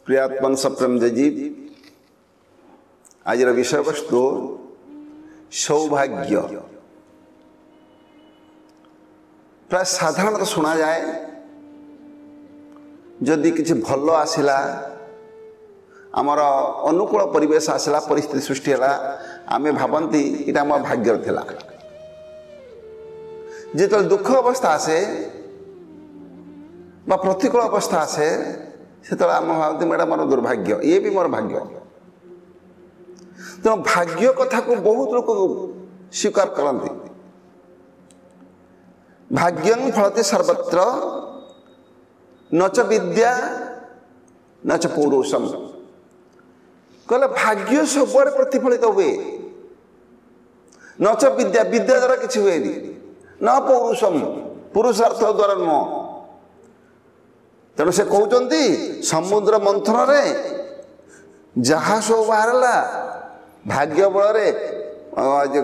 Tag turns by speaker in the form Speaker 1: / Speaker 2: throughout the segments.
Speaker 1: प्रियात्मन सप्रेम जजीब आज विषय वस्तु सौभाग्य। प्राय साधारण शुणा जाए जदि किसी भल आसला आमर अनुकूल परिवेश आसला परिस्थिति सृष्टि है आमे भावती इटा आम भाग्य थिला। जो दुख अवस्था आसे बा प्रतिकूल अवस्था आसे से आम भावती मैडम मोर दुर्भाग्य ये भी मोर भाग्य। तेणु भाग्य कथा को बहुत लोग स्वीकार करती। भाग्यं फलते सर्वत्र न च विद्या न च पौरुषम। कहले भाग्य सब प्रतिफलित हुए न च विद्या विद्या द्वारा किसी हुए न पौरुषम पुरुषार्थ द्वारा नुह। तेणु से कहते समुद्र मंथन रे जहाँ सब बाहरला भाग्य बल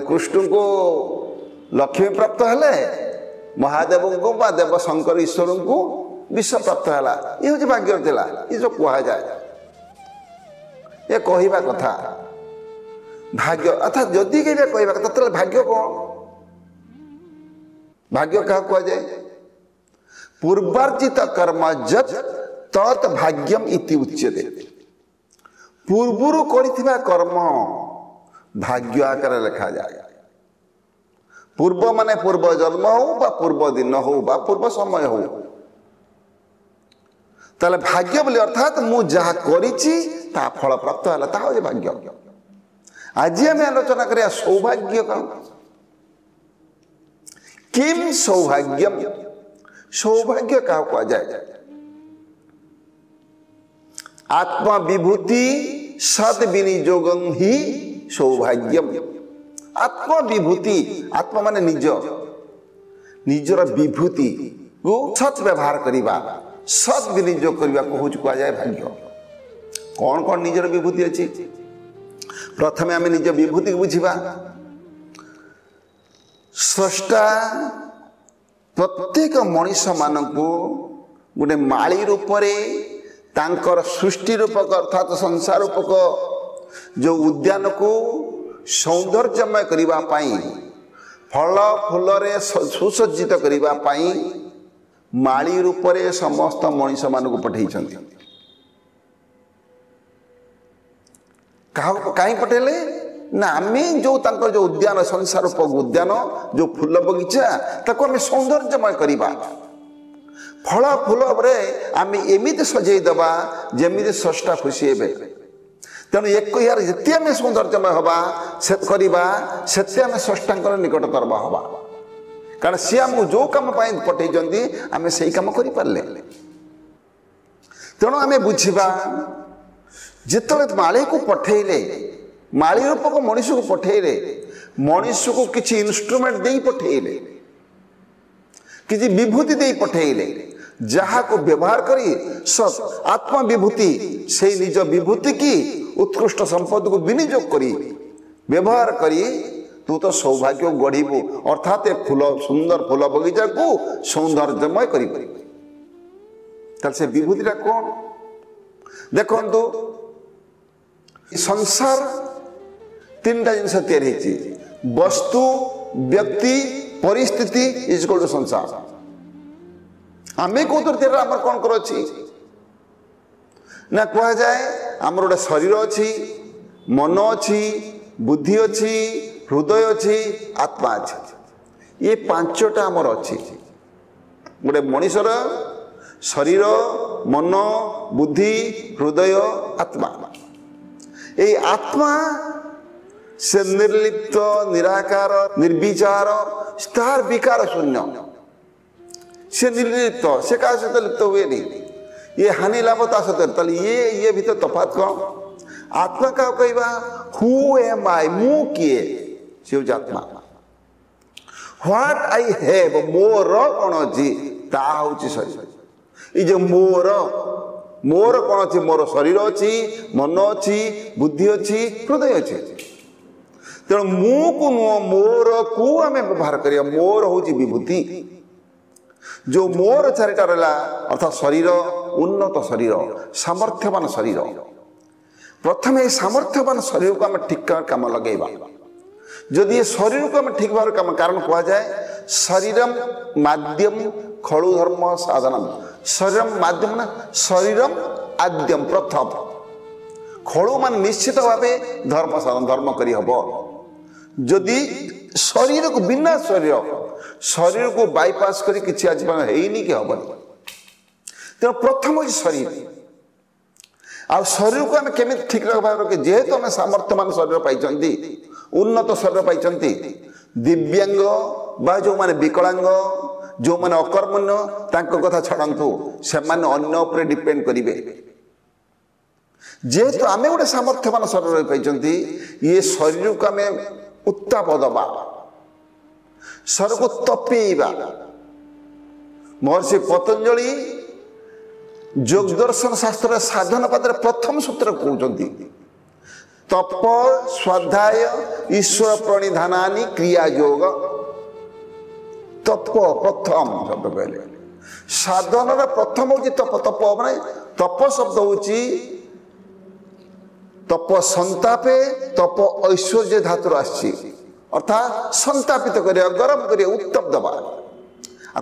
Speaker 1: कृष्ण को लक्ष्मी प्राप्त है महादेव को बा देव शंकर ईश्वर को विश्व प्राप्त है। ये हूँ भाग्य थिला। ये जो कह जाए ये कहवा कथा भाग्य अर्थात जदि के कहवा कथा तो भाग्य कौन भाग्य क्या कह जाए पूर्वार्जित कर्म जत तत् भाग्यम इति उच्यते। पूर्वरु करिथिबा कर्म भाग्य आकार लिखा जाए। पूर्व माने पूर्व जन्म हो बा पूर्व दिन हो बा पूर्व समय हो ताले भाग्य बोले अर्थात मु जहा करिछि ता फल प्राप्त हला ता हो भाग्य। आज आम आलोचना करिया सौभाग्य का किम सौभाग्यम। सौभाग्य क्या कहा जाए आत्मा विभूति सद विनियोगं ही सौभाग्यम। आत्मा विभूति आत्मा माने निज निजर विभूति को सत व्यवहार करिबा सद विनियोग करिबा को होच कहा जाए भाग्य। कौन कौन निजर विभूति अछि प्रथमे आमे निज विभूति बुझिबा। स्रष्टा प्रत्येक मनीष मानकु गोटे माली रूपरे तांकर सृष्टि रूपक अर्थात संसार रूपक जो उद्यान को सौंदर्यमय करिबा पाई फल फूलरे सुसज्जित करिबा पाई माली रूपरे समस्त मनीष मानकु पठेइछन्ति। कहीं पठेले ना आमे जो तांकर जो उद्यान संसार रूपक उद्यान जो फूल बगीचा ताको आमे सौंदर्यमय करिबा फल फूल रे आमे एमिति सजै दबा जेमिति स्रष्टा खुशी हेबे। तेणु एक यार जिते आमे सौंदर्यमय हवा से करिबा सेते आमे स्रष्टांकर निकटतर हवा कारण सी आमको जो काम पाई पठेइचंती आमे सेही काम करि पारले। तेणु आमे बुझिबा जेतले माली को पठेइले माली रूपक मनीष को पठेइले मनीष को किसी इन्स्ट्रुमेंट दे पठेइले किसी विभूति दे पठेइले जहाँ को व्यवहार करी सब आत्मा विभूति से निज विभूति की उत्कृष्ट संपद को विनियोग करी व्यवहार करी तू तो सौभाग्य गढ़ू अर्थात फूल सुंदर फूल बगीचा को सौंदर्यमय कर से विभूति कौन देखो संसार तीन टा जिनस तैयारी वस्तु व्यक्ति परिस्थिति इज इक्वल टू संसार। आमे को तैयारी आम कौन कर ना कह जाए आमर गोटे शरीर अच्छी मन अच्छी बुद्धि अच्छी हृदय अच्छी आत्मा अच्छी ये पांचटा आमर अच्छी गोटे मनीषर शरीर मन बुद्धि हृदय आत्मा। ये आत्मा से निर्लिप्त निराकार निर्विचार स्टार विकार शून्य से निर्लिप्त से क्या सहित लिप्त हुए नहीं ये हानि लाभ ता सहित ये भीतर तफात कौन आत्मा का कहवा हु एम आई मु किए से आत्मा व्हाट आई हैव मोर कौन अच्छी ता हूँ शरीर ये जो मोर मोर कौन अच्छी मोर शरीर अच्छी मन अच्छी बुद्धि अच्छी हृदय अच्छी तेणु मु को नुह मोर को आम व्यवहार करिया मोर हूँ विभूति जो मोर चारिटा रहा अर्थात शरीर उन्नत शरीर सामर्थ्यवान शरीर प्रथम ये सामर्थ्यवान शरीर को आम ठीक काम लगेगा जदि ये शरीर को आम ठीक भाव काम कारण कह जाए शरीरम माध्यम खलु धर्म साधनम शरीरम माध्यम ना शरीरम आद्यम प्रथम खलु मान निश्चित भाव धर्म साधन धर्म करी हब जदि शरीर को बिना शरीर को बाईपास करी किसी आज है कि हबनी तेणु प्रथम हूँ शरीर आ शरीर को आम केमी ठीक भाव रखे जेहेतु आम सामर्थ्यमान शरीर पाई उन्नत शरीर पाई दिव्यांग बा जो माने विकलांग जो माने अकर्मण्य तांको कथा छाड़ू से अन्य उपरे डिपेंड करेंगे जेहेतु आम गोटे सामर्थ्यवान शरीर पाई ये शरीर को आम उत्ताप दबा शरीर को तपेଇବା महर्षि पतंजलि योग दर्शन शास्त्र साधन पदर प्रथम सूत्र कहते तप स्वाध्याय ईश्वर प्रणिधानानि क्रिया योग तप प्रथम शब्द कहले साधन प्रथम हूँ तप तप माने तप शब्द हूँ तप संतापे तप ऐश्वर्य धातुर आसी अर्थात संतापित करिया गरम करिया उत्तप दबा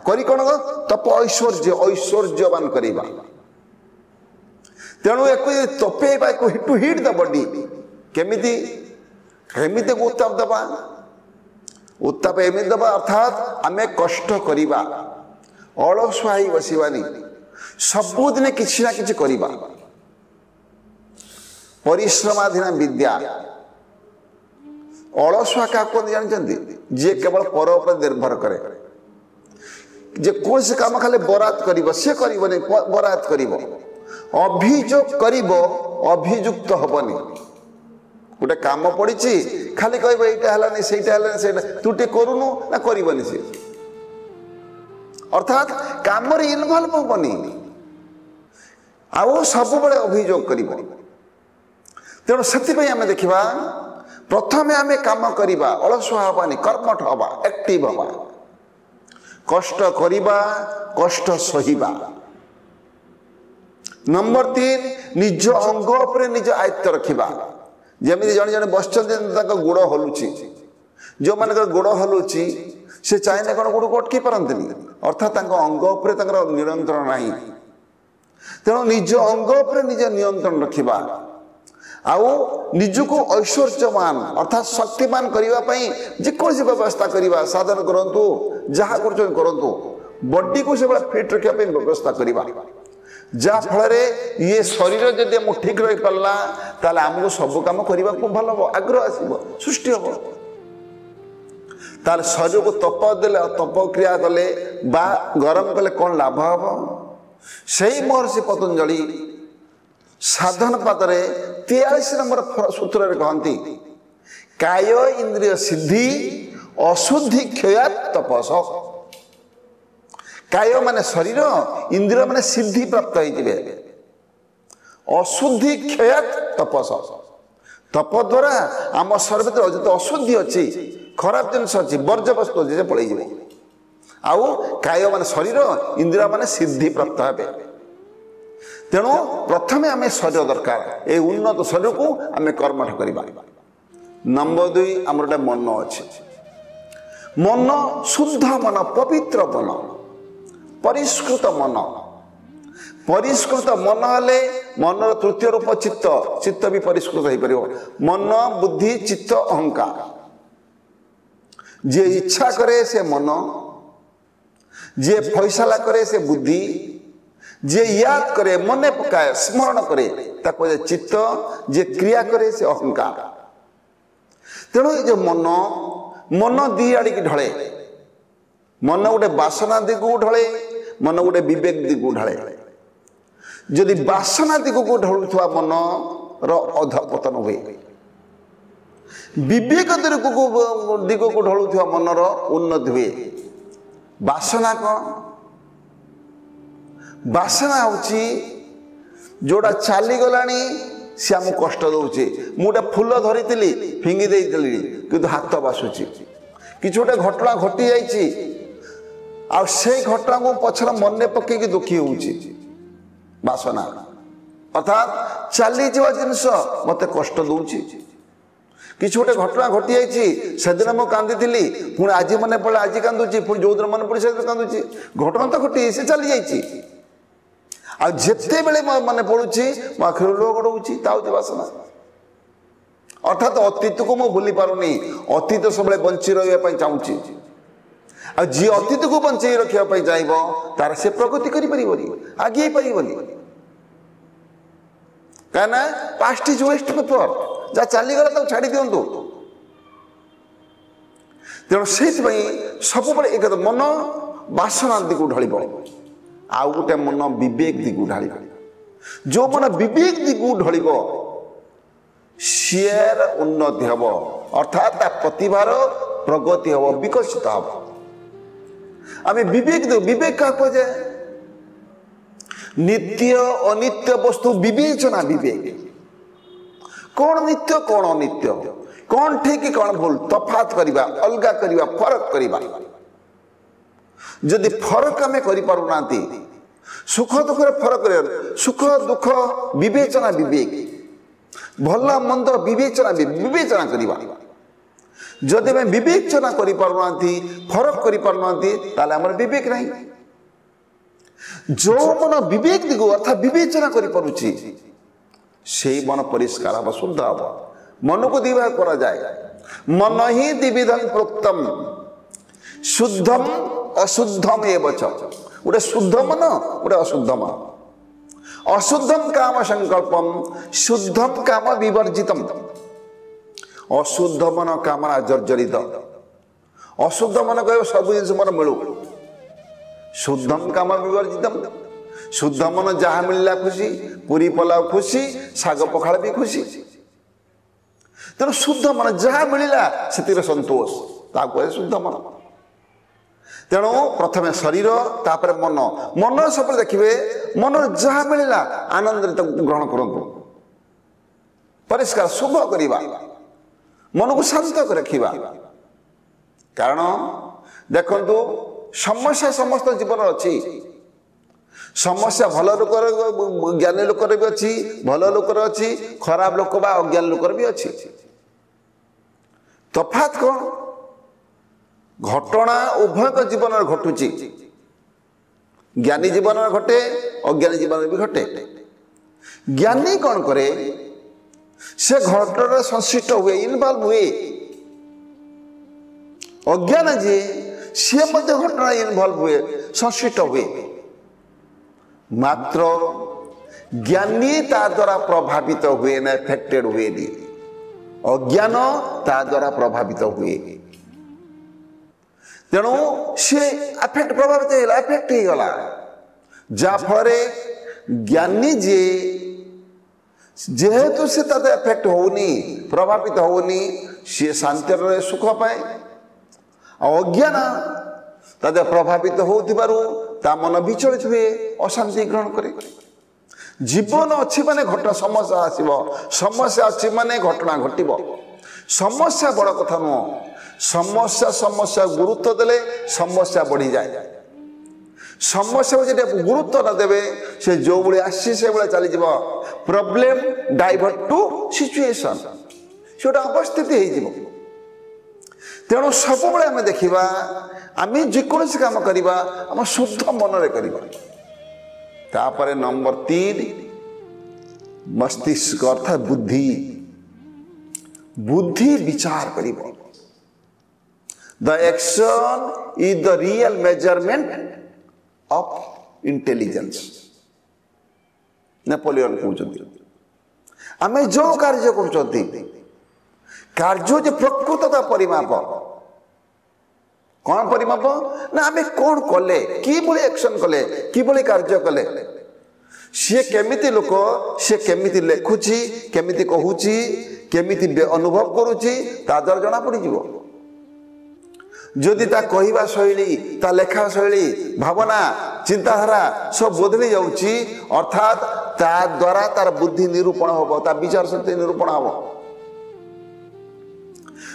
Speaker 1: करी कौन तप ऐश्वर्यवान करिबा तेणु एक तपेबा टू हिट द बॉडी केमिति एमिति उत्ताप एमिति दबा अर्थात आमे कष्ट करिबा अलसुआ ही बसिबानी सबुदिन किछि ना किछि करिबा परिश्रमाधीन विद्या अलसुआ क्या जानते जी केवल पर निर्भर करे जे कौन से काम खाली बरात करिबो से करिबोनी बरात करिबो अभियोग करिबो अभियुक्त हबनी गोटे काम पड़ी खाली कहबो एटा हलानी सेटा हलानी सेटा तू टे करूनु ना करिबोनी से अर्थात काम रे इन्वॉल्व हबनी आउ सब बळे अभियोग करिबो तेणु से आम देखा प्रथम आम काम करवा अलसुआ हबानी कर्मठ हवा एक्टिव हवा कष्ट करिबा कष्ट सहिबा नंबर 3 निज अंग पर निज आयत्त रखिबा जमी जन जन बस गोड़ हलुची जो मान गोड़ हलुची से चाहे कौन गोड़ को अटकी पारती अर्थात अंग पर नियंत्रण नहीं तेणु निज अंग पर निज नियंत्रण रखिबा आउ निजको ऐश्वर्यवान अर्थात शक्तिमान करने जेकोसी व्यवस्था करवा साधन करंतु जहाँ करंतु बॉडी को से फिट रखा व्यवस्था करवा जहाँ फल ये शरीर जब आम ठीक रही पारा ताले आमको सब कम करने को भल हम आग्रह आसो सृष्टि हम ताले शरीर को तप देले तप क्रिया कले बा गरम कले कौन लाभ हम से महर्षि पतंजलि साधन पादरे 43 नंबर सूत्र कहती काय इंद्रिय सिद्धि अशुद्धि क्षयात तपस काय माने शरीर इंद्रिय माने सिद्धि प्राप्त होइतिबे अशुद्धि क्षयात तपस तप द्वारा आम शरीर जो अशुद्धि अच्छी खराब जिनस अच्छी वर्ज्य वस्तु अच्छी से पलि आउ काय माने शरीर इंद्रिय माने सिद्धि प्राप्त हे तेणु प्रथमे आम शरीर दरकार ये उन्नत शरीर को आम कर्मठ करवा नंबर 2 आम गोटे मन अच्छे मन शुद्ध मन पवित्र मन परिष्कृत मन हेले मनर तृतीय रूप चित्त चित्त भी परिष्कृत हो पार मन बुद्धि चित्त अहंकार जे इच्छा करे से मन जे फैसला करे से बुद्धि जे याद करे मने पकाए स्मरण करे ताको जे चित्त जे क्रिया करे से अहंकार तेणु ये मन मन दी आड़ी की ढले मन गोटे वासना दिगु ढले मन गोटे विवेक दिगु ढले जदि वासना दिगु ढलुवा मन अधपतन हुए विवेक दिगु ढलुवा मनर उन्नति हुए वासना कौन वासना हूँ जोड़ा चली गलानी सी आम कष्ट दौचे मुझे फूल धरी फिंगी देली कि हाथ बासुची कि गोटे घटना घटी जाइए घटना को पछर मन पकईकि दुखी ବାସନା ଅର୍ଥାତ୍ ଚାଲିଯିବା ଜିନିଷ ମୋତେ କଷ୍ଟ ଦେଉଛି। କିଛି ଗୋଟେ ଘଟଣା ଘଟି ଯାଇଛି, ସେଦିନ ମୁଁ କାନ୍ଦିଥିଲି, ପୁଣି ଆଜି ମନେ ପଡ଼ିଲା ଆଜି କାନ୍ଦୁଛି, ପୁଣି ଯେଉଁଦିନ ମନେ ପଡ଼ି ସେଦିନ କାନ୍ଦୁଛି। ଘଟଣା ତ ଘଟି ସେ ଚାଲିଯାଇଛି, ଆଉ ଯେତେବେଳେ ମନେ ପଡ଼ୁଛି ମୋ ଆଖିରୁ ଲୁହ ଗଡ଼ଉଛି। ତା ହେଉଛି ବାସନା। ଅର୍ଥାତ୍ ଅତୀତକୁ ମୁଁ ଭୁଲି ପାରୁନି, ଅତୀତ ସବୁବେଳେ ବଞ୍ଚି ରହିବା ପାଇଁ ଚାହୁଁଛି। ଆଉ ଯିଏ ଅତୀତକୁ ବଞ୍ଚେଇ ରଖିବା ପାଇଁ ଚାହିଁବ ତାର ସେ ପ୍ରଗତି କରିପାରିବନି, ଆଗେଇ ପାରିବନି। କାହିଁକିନା ପାଷ୍ଟ ଇଜ୍ ୱେଷ୍ଟ ପେପର, ଯାହା ଚାଲିଗଲା ତାକୁ ଛାଡ଼ି ଦିଅନ୍ତୁ। ତେଣୁ ସେଇଥିପାଇଁ ସବୁବେଳେ ଏକ ମନ ବାସନା ଦିଗକୁ ଢଳିବ, ଆଉ ଗୋଟେ ମନ ବିବେକ ଦିଗକୁ ଢାଳିବ। ଯେଉଁ ମନ ବିବେକ ଦିଗକୁ ଢଳିବ ସିଏର ଉନ୍ନତି ହେବ, ଅର୍ଥାତ୍ ତା ପ୍ରତିଭାର ପ୍ରଗତି ହେବ, ବିକଶିତ ହେବ। ଆମେ ବିବେକ ଦେଉ, ବିବେକ କାହାକୁ କୁହାଯାଏ? ନିତ୍ୟ ଅନିତ୍ୟ ବସ୍ତୁ ବିବେଚନା ବିବେକ। କ'ଣ ନିତ୍ୟ କ'ଣ ଅନିତ୍ୟ, କ'ଣ ଠିକ କ'ଣ ଭୁଲ ତଫାତ କରିବା, ଅଲଗା କରିବା, ଫରକ କରିବା। ଯଦି ଫରକ ଆମେ କରିପାରୁନାହାନ୍ତି, ସୁଖ ଦୁଃଖରେ ଫରକ କରିବା, ସୁଖ ଦୁଃଖ ବିବେଚନା ବିବେକ, ଭଲ ମନ୍ଦ ବିବେଚନା ବିବେଚନା କରିବା। ଯଦି ଆମେ ବିବେଚନା କରିପାରୁନାହାନ୍ତି, ଫରକ କରିପାରୁନାହାନ୍ତି, ତାହେଲେ ଆମର ବିବେକ ନାହିଁ। ଯେଉଁ ମନ ବିବେକ ଦିଗ ଅର୍ଥାତ୍ ବିବେଚନା କରିପାରୁଛି ସେଇ ମନ ପରିଷ୍କାର ହେବ, ଶୁଦ୍ଧ ହେବ। ମନକୁ ଦୁଇ ଭାଗ କରାଯାଏ, ମନ ହିଁ ଦ୍ୱିବିଧଂ ପ୍ରୋକ୍ତମ ଶୁଦ୍ଧମ ଅଶୁଦ୍ଧମ ଏବଚ। ଗୋଟେ ଶୁଦ୍ଧ ମନ, ଗୋଟେ ଅଶୁଦ୍ଧ ମନ। ଅଶୁଦ୍ଧମ କାମ ସଂକଳ୍ପମ ଶୁଦ୍ଧମ କାମ ବିବର୍ଜିତମ। ଅଶୁଦ୍ଧ ମନ କାମନା ଜର୍ଜରିତ। ଅଶୁଦ୍ଧ ମନ କହିବ ସବୁ ଜିନିଷ ମୋର ମିଳୁ। ଶୁଦ୍ଧମ କାମ ବିବର୍ଜିତମ, ଶୁଦ୍ଧ ମନ ଯାହା ମିଳିଲା ଖୁସି, ପୁରୀ ପଲାଉ ଖୁସି, ଶାଗ ପଖାଳ ବି ଖୁସି। ତେଣୁ ଶୁଦ୍ଧ ମନ ଯାହା ମିଳିଲା ସେଥିରେ ସନ୍ତୋଷ, ତାକୁ କୁହାଯାଏ ଶୁଦ୍ଧ ମନ। ତେଣୁ ପ୍ରଥମେ ଶରୀର, ତାପରେ ମନ। ମନ ସବୁବେଳେ ଦେଖିବେ ମନରେ ଯାହା ମିଳିଲା ଆନନ୍ଦରେ ତାକୁ ଗ୍ରହଣ କରନ୍ତୁ, ପରିଷ୍କାର ଶୁଭ କରିବା, ମନକୁ ଶାନ୍ତ ରଖିବା। କାରଣ ଦେଖନ୍ତୁ ସମସ୍ୟା ସମସ୍ତ ଜୀବନରେ ଅଛି। ସମସ୍ୟା ଭଲ ଲୋକର, ଜ୍ଞାନୀ ଲୋକର ବି ଅଛି, ଭଲ ଲୋକର ଅଛି, ଖରାପ ଲୋକ ବା ଅଜ୍ଞାନୀ ଲୋକର ବି ଅଛି। ତଫାତ୍ କ'ଣ? ଘଟଣା ଉଭୟଙ୍କ ଜୀବନରେ ଘଟୁଛି। ଜ୍ଞାନୀ ଜୀବନରେ ଘଟେ, ଅଜ୍ଞାନୀ ଜୀବନରେ ବି ଘଟେ। ଜ୍ଞାନୀ କ'ଣ କରେ? ସେ ଘଟଣାରେ ସଂଶ୍ଳିଷ୍ଟ ହୁଏ, ଇନଭଲ୍ଭ ହୁଏ। ଅଜ୍ଞାନ ଯିଏ ସିଏ ମଧ୍ୟ ଘଟଣା ଇନଭଲ୍ଭ ହୁଏ, ସଂଶ୍ଳିଷ୍ଟ ହୁଏ। ମାତ୍ର ଜ୍ଞାନୀ ତା ଦ୍ୱାରା ପ୍ରଭାବିତ ହୁଏ ନା, ଏଫେକ୍ଟେଡ ହୁଏନି। ଅଜ୍ଞାନ ତା ଦ୍ୱାରା ପ୍ରଭାବିତ ହୁଏ। ତେଣୁ ସେ ଆଫେକ୍ଟ ପ୍ରଭାବିତ ହେଇଗଲା, ଆଫେକ୍ଟ ହେଇଗଲା। ଯାହାଫଳରେ ଜ୍ଞାନୀ ଯିଏ ଯେହେତୁ ସେ ତାতে ଏଫେକ୍ଟ ହେଉନି, ପ୍ରଭାବିତ ହେଉନି, ସିଏ ଶାନ୍ତିରେ ସୁଖ ପାଏ। ଆଉ ଅଜ୍ଞାନ ତାতে ପ୍ରଭାବିତ ହେଉଥିବାରୁ ତା ମନ ବିଚଳିତ ହୁଏ, ଅଶାନ୍ତି ଗ୍ରହଣ କରେ। ଜୀବନ ଅଛି ମାନେ ସମସ୍ୟା ଆସିବ, ସମସ୍ୟା ଅଛି ମାନେ ଘଟଣା ଘଟିବ। ସମସ୍ୟା ବଡ଼ କଥା ନୁହଁ, ସମସ୍ୟା ଗୁରୁତ୍ୱ ଦେଲେ ସମସ୍ୟା ବଢ଼ିଯାଏ। ସମସ୍ୟାକୁ ଯଦି ଗୁରୁତ୍ୱ ନ ଦେବେ ସେ ଯେଉଁଭଳି ଆସିଛି ସେଭଳି ଚାଲିଯିବ। ପ୍ରୋବ୍ଲେମ ଡାଇଭର୍ଟ ଟୁ ସିଚୁଏସନ, ସେ ଗୋଟେ ଅବସ୍ଥିତି ହେଇଯିବ। ତେଣୁ ସବୁବେଳେ ଆମେ ଦେଖିବା, ଆମେ ଯେକୌଣସି କାମ କରିବା ଆମ ଶୁଦ୍ଧ ମନରେ କରିବା। ତାପରେ ନମ୍ବର 3 ମସ୍ତିଷ୍କ ଅର୍ଥାତ୍ ବୁଦ୍ଧି। ବୁଦ୍ଧି ବିଚାର କରିବ। The action is the real measurement of intelligence. Napoleon କହୁଛନ୍ତି, ଆମେ ଯେଉଁ କାର୍ଯ୍ୟ କରୁଛନ୍ତି କାର୍ଯ୍ୟ ଯେ ପ୍ରକୃତ ତା ପରିମାପ। କ'ଣ ପରିମାପ? ନା ଆମେ କ'ଣ କଲେ, କିଭଳି ଆକ୍ସନ କଲେ, କିଭଳି କାର୍ଯ୍ୟ କଲେ, ସିଏ କେମିତି ଲୋକ, ସିଏ କେମିତି ଲେଖୁଛି, କେମିତି କହୁଛି, କେମିତି ଅନୁଭବ କରୁଛି, ତା ଦ୍ୱାରା ଜଣାପଡ଼ିଯିବ। ଯଦି ତା କହିବା ଶୈଳୀ, ତା ଲେଖା ଶୈଳୀ, ଭାବନା, ଚିନ୍ତାଧାରା ସବୁ ବଦଳି ଯାଉଛି, ଅର୍ଥାତ୍ ତା ଦ୍ୱାରା ତାର ବୁଦ୍ଧି ନିରୂପଣ ହେବ, ତା ବିଚାର ଶକ୍ତି ନିରୂପଣ ହେବ।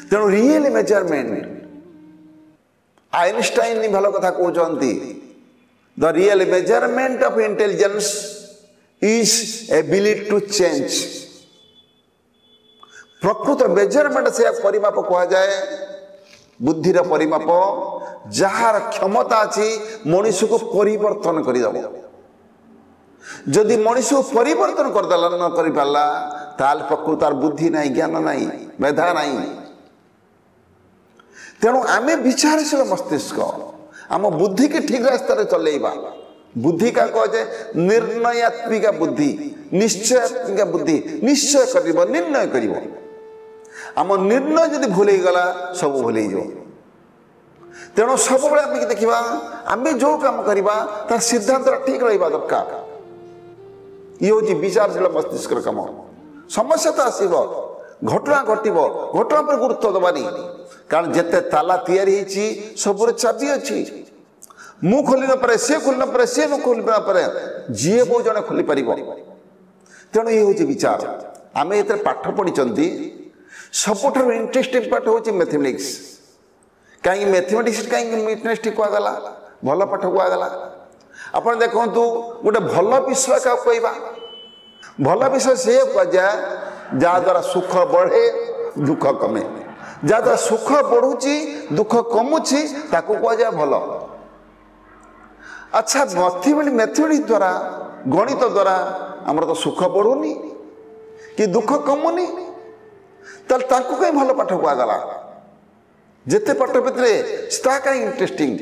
Speaker 1: ତେଣୁ ରିଏଲ ମେଜରମେଣ୍ଟ, ଆଇନଷ୍ଟାଇନ ଭଲ କଥା କହୁଛନ୍ତି, the real measurement of intelligence is ability to change. प्रकृत मेजरमेंट से परिमाप कह जाए बुद्धिर परिमाप जार क्षमता अच्छी मनुष्य को परिवर्तन करदे जदि मनुष्य को परिवर्तन करदेला न कर पाला ताल प्रकृतार बुद्धि नहीं ज्ञान नहीं मेधा नहीं तेणु आम विचारशील मस्तिष्क आम बुद्धि के ठीक रास्ता चलेबा बुद्धि का कह जाए निर्णयात्मिका बुद्धि निश्चयात्मिका बुद्धि निश्चय कर निर्णय कर आम निर्णय जब भूल गला सब भूल तेणु सब आम देखा आम जो काम करवा तार सिद्धांत ठीक रहा दरकार ये हूँ विचारशील मस्तिष्क कम समस्या तो आसब घटना घटव घटना पर गुरुत्व दबानी कारण जिते ताला तैयारी सब चाबी अच्छी मु खोल पारे सी खोल पारे सी न खोल पारे जी बहु जन खोली पार तेणु ये हूँ विचार आम ये पाठ पढ़ी सबुठ इंटरेस्टिंग पाठ हूँ मैथमेटिक्स कहीं मैथमेटिक्स कहीं इंटरेस्टिंग कहगला भल पाठ कहगला आप देखु गोटे भल विषय क्या कहवा भल विषय से कहुए जहाद्वारा सुख बढ़े दुख कमे जहाद्वारा सुख बढ़ुची दुख कमुची ताकू कहुए भल अच्छा मैथमेटिक्स द्वारा गणित द्वारा आमर तो सुख बढ़ुनी कि दुख कमुनी कहीं भल पाठ कहगला जिते पाठ भितर कहीं इंटरेस्टिंग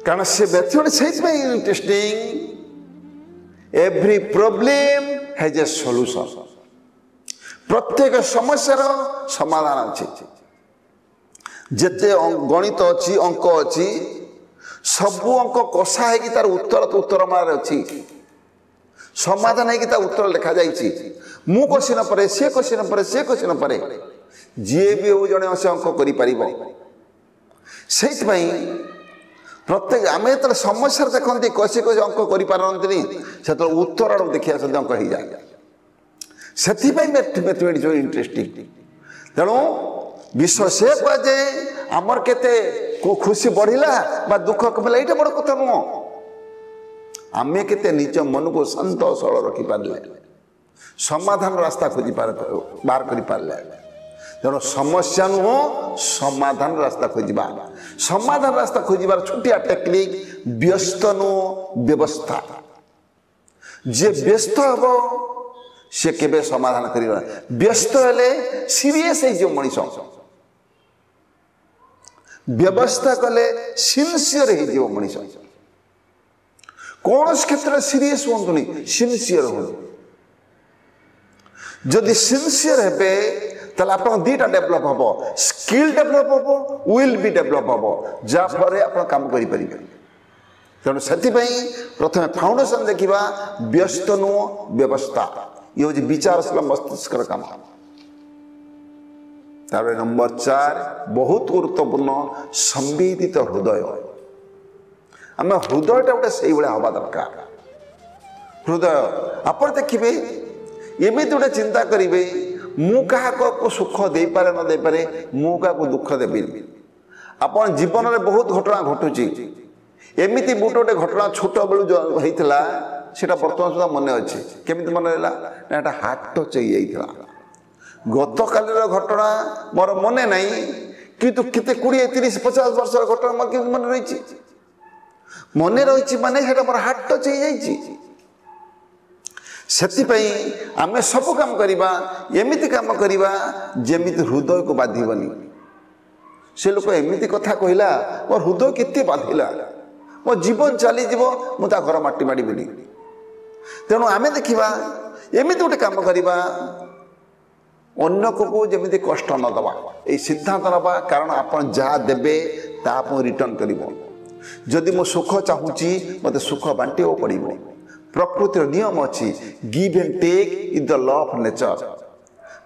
Speaker 1: कारण से mathematics interesting every problem has a solution प्रत्येक समस्यार समाधान अच्छी जिते गणित अच्छी अंक अच्छी सबू अंक कषा है तार उत्तर तो उत्तर मार अच्छी समाधान है तार उत्तर लिखा जाइए मु कषि न पारे सी कषि न पारे सी कषि न पारे जी भी हो जड़े से अंक कर प्रत्येक आम जो समस्या देखते कषि कषि अंक करपारती से उत्तर आड़ देखिए अंक हो जाए से मैथमेटिक्स इंटरेस्टिंग तेणु विश्व से कहुए आमर केते खुशी बढ़ला दुख कमिला ये बड़ कथा नुह आम केते निज मन को शांत सरल रखिपारे समाधान रास्ता खोजी बाहर कर तेणु समस्या नुह समाधान रास्ता खोजा समाधान रास्ता खोजार छोटिया टेक्निक व्यस्त नुह व्यवस्था जे व्यस्त हम से केबे समाधान कर व्यस्त हेले सीरियस हो मनीष व्यवस्था कले सिनसीयर हो मनीष कौन क्षेत्र में सीरियस हूँ सिनसीयर हो जदि सिनसीयर हे ताले आप दीटा डेभलप हम स्किल डेभलप हम विल भी डेभलप हम जहाँफल आप काम करें तेणु से प्रथम फाउंडेशन देखा व्यस्त नुह व्यवस्था ये हूँ विचारशील मस्तिष्क काम तार नंबर 4 बहुत गुरुत्वपूर्ण संवेदित हृदय आम हृदयटा गोटे से हवा दरकार हृदय आप देखिए एमती गोटे चिंता करेंगे मु क्या सुख दे पारे न दे पारे मु क्या दुख देवी आप जीवन में बहुत घटना घटुची एमती गोटे गोटे घटना छोट बेलू होता सीटा बर्तमान सुधा मन अच्छे केमी मन रहा हार्ट टच हो गत काल घटना मोर मन नहीं कितु केते 20-30-50 वर्ष घटना मोर केमती मन रही माने मोर हार्ट टच हो आम सब काम करवा एमती काम करवा जमी हृदय को बाधिबनी से लोक एमती कथा कहला मोर हृदय केते बाधिला मो जीवन चली मुझे घर माटी माड़बी तेणु आम देखा एमती गोटे कम करवा अन्न को जमी कष्ट न दबा ये सिद्धांत नवा कारण आप जहाँ देवे रिटर्न कर जदि मो सुख चाहूँगी मत सुख बांटे पड़ो प्रकृतिर नियम अच्छी give and take is the law of nature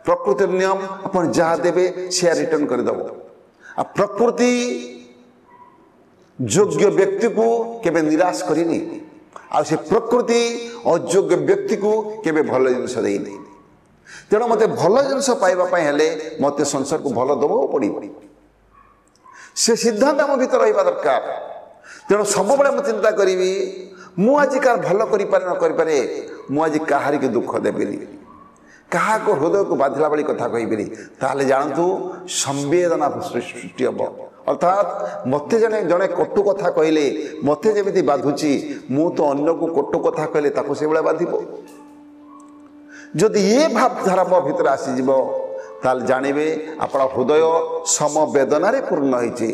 Speaker 1: प्रकृतिर नियम आप जहाँ देवे से रिटर्न करदेव आ प्रकृति योग्य व्यक्ति को केबे निराश करनी आ से प्रकृति अयोग्य व्यक्ति को केबे भल जिनस देनी तेणु मत भल जिनस पाइबापी हेले मत संसार को भल दबा पड़ से सिद्धांत आम भर रहा दरकार तेणु सब मुझे चिंता करी मु आज कार भल करें न करे मुझे कहार के दुख देवी क्या हृदय को बाधिला भाई कथा कहीबी ताहले जानतु संवेदना सृष्टि हम अर्थात मत जने जड़े कटु कथा कहले मत जमी बाधुची मु तो अन्य को कटु कथा कहले से भाया बाधिब जदि ये भावधारा मो भितर आसीज ताल जानवे आप हृदय समवेदन पूर्ण होती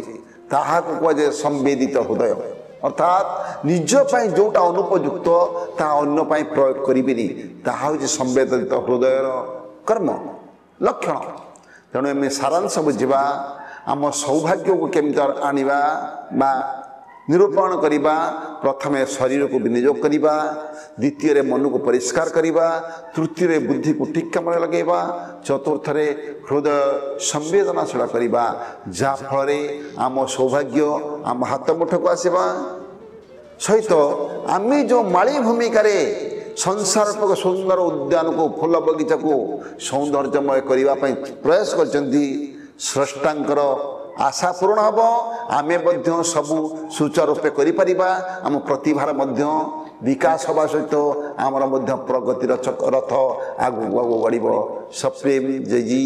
Speaker 1: कहुए संवेदित हृदय अर्थात निजपाई जोटा अनुपयुक्त ता अन्य प्रयोग करी ताहा संवेदित हृदय कर्म लक्षण तेणु आम सारांश बुझा आम सौभाग्य को केमी आनिबा बा निरूपण करवा प्रथमे शरीर को विनियोग करवा द्वितीय मन को परिष्कार करवा तृतीय बुद्धि को ठीक काम लगेगा चतुर्थ हृदय संवेदनाशील करवा जहाँफल आम सौभाग्य आम हाथ मुठ को आसवा सहित आम जो माली भूमिकार संसार सुंदर उद्यान को फूल बगीचा को सौंदर्यमय करने प्रयास कर स्रष्टांकर आशा पूर्ण हम आमे मध्य सबू सुचारूपे करिपरिबा आम प्रतिभार मध्य विकास हवा सहित आमर मध्य प्रगतिर रथ आगु बढ़ सप्रेम जय जी।